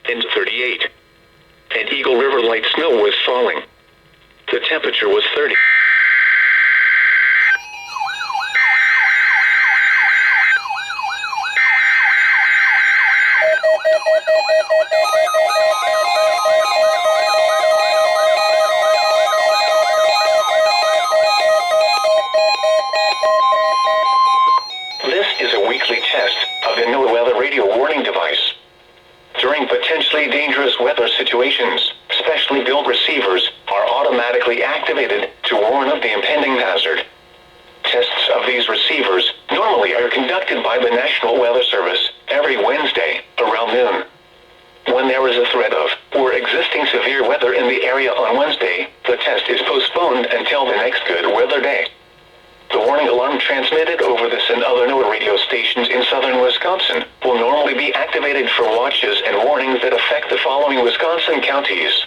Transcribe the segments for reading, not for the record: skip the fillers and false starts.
into 38. And Eagle River light snow was falling. The temperature was 30. This is a weekly test of the NOAA weather radio warning device. During potentially dangerous weather situations, specially built receivers are automatically activated to warn of the impending hazard. Tests of these receivers normally are conducted by the National Weather Service every Wednesday around noon. When there is a threat of or existing severe weather in the area on Wednesday, the test is postponed until the next good weather day. The warning alarm transmitted over this and other NOAA radio stations in southern Wisconsin will normally be activated for watches and warnings that affect the following Wisconsin counties: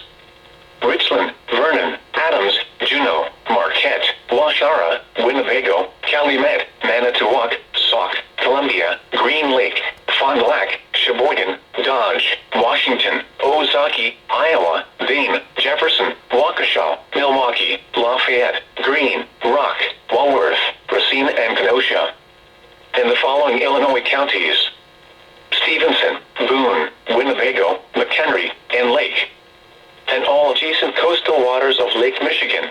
Richland, Vernon, Adams, Juneau, Marquette, Waushara, Winnebago, Calumet, Manitowoc, Sauk, Columbia, Green Lake, Fond du Lac, Sheboygan, Dodge, Washington, Ozaki, Iowa, Dane, Jefferson, Waukesha, Milwaukee, Lafayette, Greene, Rock, Walworth, Racine, and Kenosha. In the following Illinois counties: Stevenson, Boone, Winnebago, McHenry, and Lake, and all adjacent coastal waters of Lake Michigan.